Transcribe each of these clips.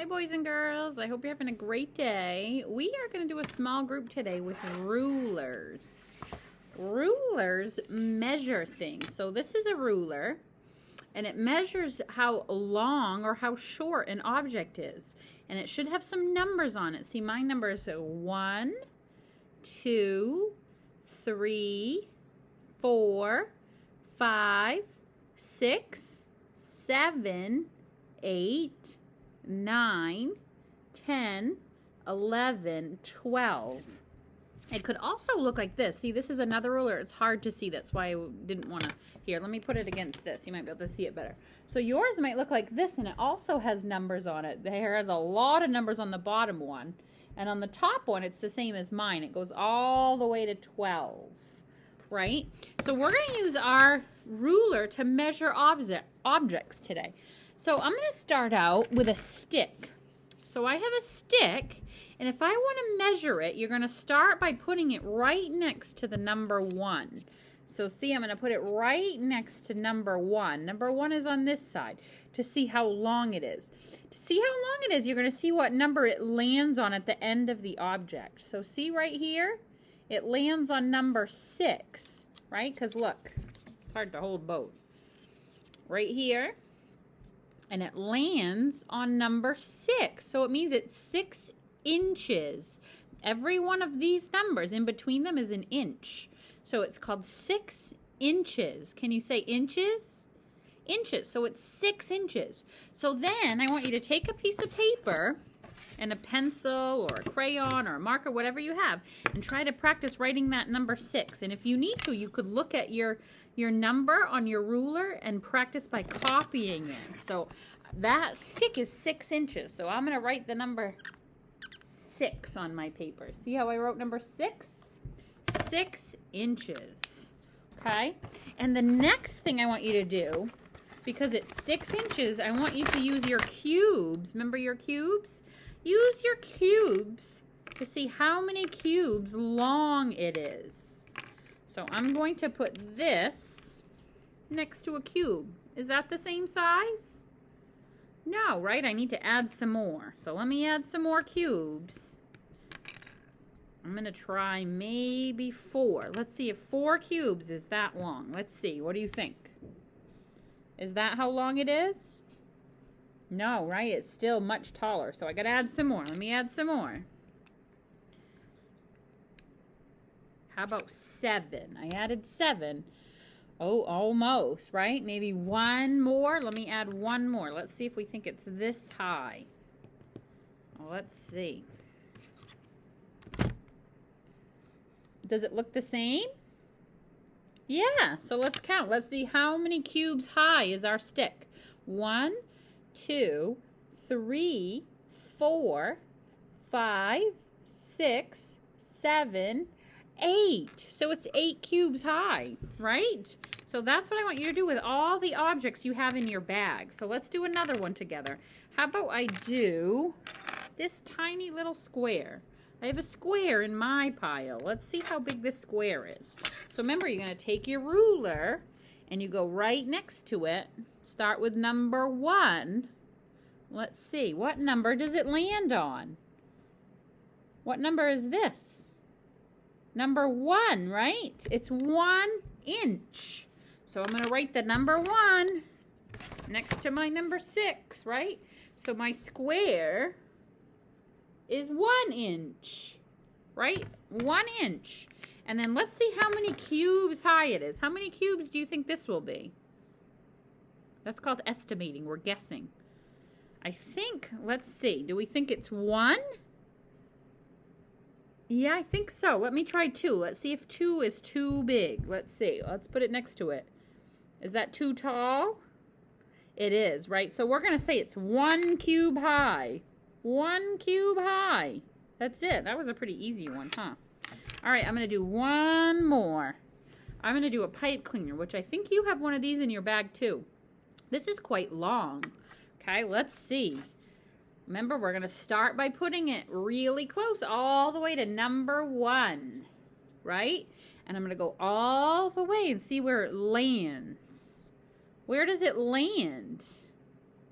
Hi, boys and girls. I hope you're having a great day. We are going to do a small group today with rulers. Rulers measure things. So this is a ruler, and it measures how long or how short an object is. And it should have some numbers on it. See, my number is 1, 2, 3, 4, 5, 6, 7, 8, 9, 10, 11, 12. It could also look like this. See, this is another ruler. It's hard to see. That's why I didn't want to. Here, let me put it against this. You might be able to see it better. So yours might look like this, and it also has numbers on it. There has a lot of numbers on the bottom one. And on the top one, it's the same as mine. It goes all the way to 12, right? So we're going to use our ruler to measure objects today. So I'm going to start out with a stick. So I have a stick, and if I want to measure it, you're going to start by putting it right next to the number 1. So see, I'm going to put it right next to number 1. Number 1 is on this side to see how long it is. To see how long it is, you're going to see what number it lands on at the end of the object. So see right here, it lands on number 6, right? Because look, it's hard to hold both. Right here. And it lands on number 6. So it means it's 6 inches. Every one of these numbers, in between them is an inch. So it's called 6 inches. Can you say inches? Inches. So it's 6 inches. So then I want you to take a piece of paper and a pencil or a crayon or a marker, whatever you have, and try to practice writing that number 6. And if you need to, you could look at your number on your ruler and practice by copying it. So that stick is 6 inches. So I'm going to write the number 6 on my paper. See how I wrote number 6? 6 inches. Okay? And the next thing I want you to do, because it's 6 inches, I want you to use your cubes. Remember your cubes? Use your cubes to see how many cubes long it is. So I'm going to put this next to a cube. Is that the same size? No, right? I need to add some more. So let me add some more cubes. I'm going to try maybe 4. Let's see if 4 cubes is that long. Let's see. What do you think? Is that how long it is? No, right? It's still much taller. So I got to add some more. Let me add some more. How about 7? I added 7. Oh, almost, right? Maybe one more. Let me add one more. Let's see if we think it's this high. Well, let's see. Does it look the same? Yeah, so let's count. Let's see how many cubes high is our stick. 1, 2, 3, 4, 5, 6, 7, 8. So it's 8 cubes high, right? So that's what I want you to do with all the objects you have in your bag. So let's do another one together. How about I do this tiny little square? I have a square in my pile. Let's see how big this square is. So remember, you're going to take your ruler and you go right next to it. Start with number 1. Let's see. What number does it land on? What number is this? Number 1, right? It's 1 inch. So I'm going to write the number 1 next to my number 6, right? So my square is 1 inch, right? 1 inch. And then let's see how many cubes high it is. How many cubes do you think this will be? That's called estimating. We're guessing. I think, let's see. Do we think it's 1? Yeah, I think so. Let me try 2. Let's see if 2 is too big. Let's see. Let's put it next to it. Is that too tall? It is, right? So we're going to say it's 1 cube high. 1 cube high. That's it. That was a pretty easy one, huh? All right, I'm going to do one more. I'm going to do a pipe cleaner, which I think you have one of these in your bag too. This is quite long. Okay, let's see. Remember, we're going to start by putting it really close, all the way to number 1, right? And I'm going to go all the way and see where it lands. Where does it land?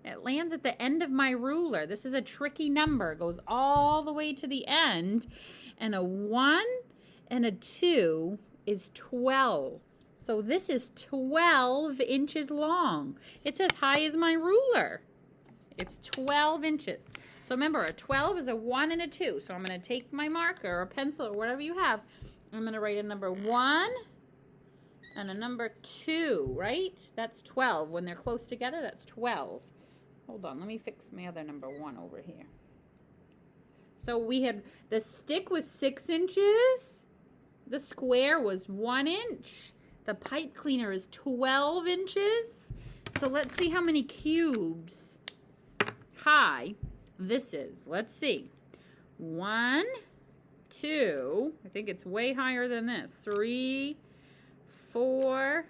It lands at the end of my ruler. This is a tricky number. It goes all the way to the end. And a 1 and a 2 is 12. So this is 12 inches long. It's as high as my ruler. It's 12 inches. So remember, a 12 is a 1 and a 2. So I'm going to take my marker or pencil or whatever you have. I'm going to write a number 1 and a number 2, right? That's 12. When they're close together, that's 12. Hold on, let me fix my other number 1 over here. So we had, the stick was 6 inches. The square was 1 inch. The pipe cleaner is 12 inches. So let's see how many cubes high this is. Let's see. 1, 2, I think it's way higher than this. 3, 4,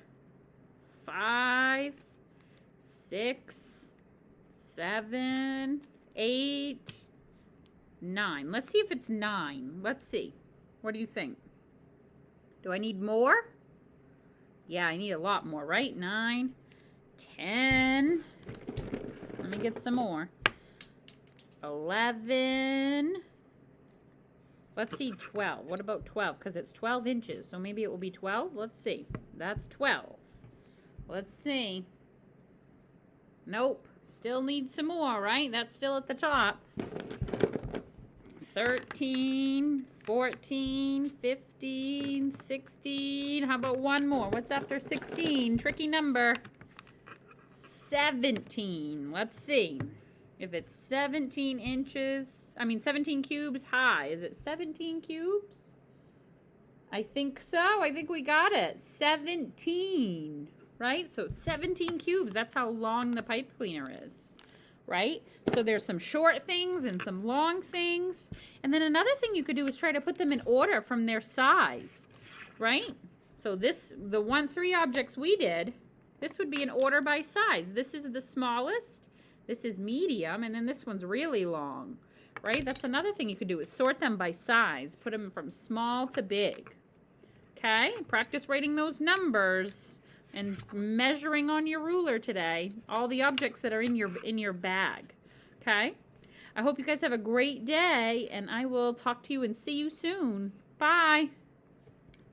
5, 6, 7, 8, 9. Let's see if it's 9. Let's see. What do you think? Do I need more? Yeah, I need a lot more, right? 9, 10. Let me get some more. 11. Let's see, 12. What about 12? Because it's 12 inches, so maybe it will be 12. Let's see. That's 12. Let's see. Nope. Still need some more, right? That's still at the top. 13, 14, 15, 16. How about one more? What's after 16? Tricky number. 17. Let's see. If it's 17 inches, 17 cubes high. Is it 17 cubes? I think so. I think we got it. 17, right? So 17 cubes. That's how long the pipe cleaner is, right? So there's some short things and some long things. And then another thing you could do is try to put them in order from their size, right? So the 3 objects we did, this would be in order by size. This is the smallest. This is medium, and then this one's really long, right? That's another thing you could do is sort them by size. Put them from small to big, okay? Practice writing those numbers and measuring on your ruler today, all the objects that are in your bag, okay? I hope you guys have a great day, and I will talk to you and see you soon. Bye.